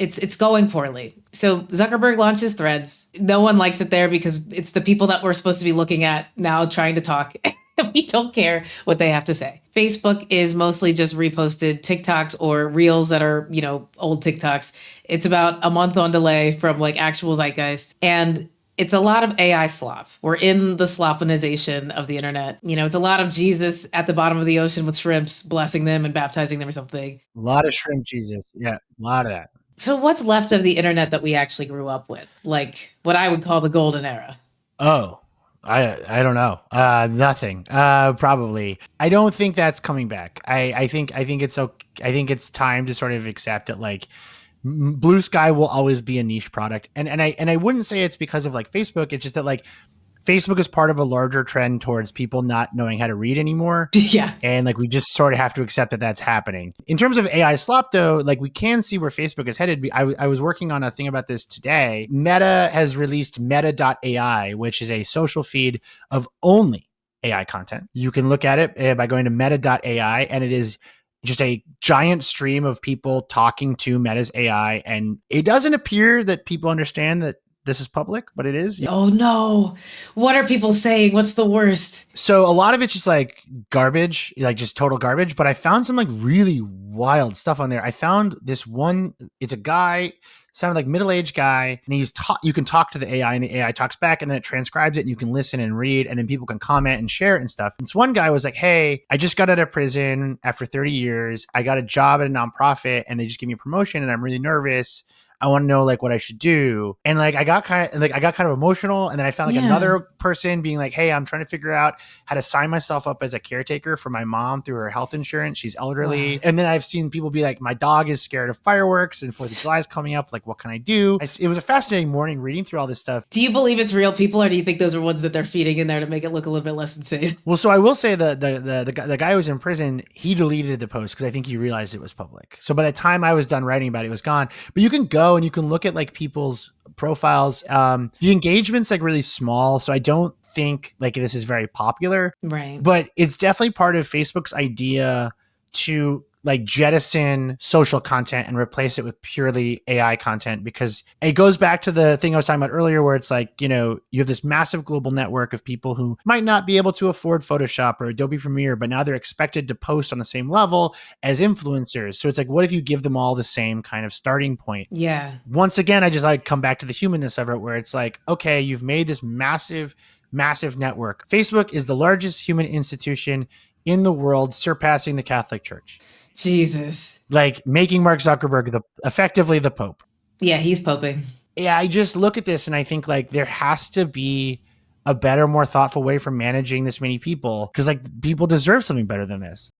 It's going poorly. So Zuckerberg launches Threads. No one likes it there because it's the people that we're supposed to be looking at now trying to talk. We don't care what they have to say. Facebook is mostly just reposted TikToks or reels that are, old TikToks. It's about a month on delay from like actual zeitgeist. And it's a lot of AI slop. We're in the slopinization of the internet. It's a lot of Jesus at the bottom of the ocean with shrimps, blessing them and baptizing them or something. A lot of shrimp Jesus. Yeah, a lot of that. So what's left of the internet that we actually grew up with? Like what I would call the golden era. Oh, I don't know. Nothing. Probably. I don't think that's coming back. I think it's okay. I think it's time to sort of accept that like Blue Sky will always be a niche product. And I wouldn't say it's because of like Facebook. It's just that like Facebook is part of a larger trend towards people not knowing how to read anymore. Yeah. And like we just sort of have to accept that that's happening. In terms of AI slop, though, like we can see where Facebook is headed. I was working on a thing about this today. Meta has released meta.ai, which is a social feed of only AI content. You can look at it by going to meta.ai, and it is just a giant stream of people talking to Meta's AI. And it doesn't appear that people understand that this is public, but it is. Oh no. What are people saying? What's the worst? So a lot of it's just like garbage, like just total garbage. But I found some like really wild stuff on there. I found this one, it's a guy, sounded like middle-aged guy, and you can talk to the AI and the AI talks back, and then it transcribes it and you can listen and read, and then people can comment and share it and stuff. And this one guy was like, hey, I just got out of prison after 30 years. I got a job at a nonprofit and they just gave me a promotion and I'm really nervous. I want to know like what I should do. And like I got kind of emotional. And then I found like another person being like, hey, I'm trying to figure out how to sign myself up as a caretaker for my mom through her health insurance. She's elderly. Wow. And then I've seen people be like, my dog is scared of fireworks and 4th of July is coming up. Like, what can I do? It was a fascinating morning reading through all this stuff. Do you believe it's real people, or do you think those are ones that they're feeding in there to make it look a little bit less insane? Well, so I will say the guy who was in prison, he deleted the post because I think he realized it was public. So by the time I was done writing about it, it was gone. But you can go and you can look at like people's profiles. The engagement's like really small, so I don't think like this is very popular. Right. But it's definitely part of Facebook's idea to like jettison social content and replace it with purely AI content, because it goes back to the thing I was talking about earlier, where it's like, you have this massive global network of people who might not be able to afford Photoshop or Adobe Premiere, but now they're expected to post on the same level as influencers. So it's like, what if you give them all the same kind of starting point? Yeah. Once again, I just like come back to the humanness of it, where it's like, okay, you've made this massive network. Facebook is the largest human institution in the world, surpassing the Catholic Church. Jesus. Like making Mark Zuckerberg effectively the Pope. Yeah, he's poping. Yeah, I just look at this and I think like there has to be a better, more thoughtful way for managing this many people, because like people deserve something better than this.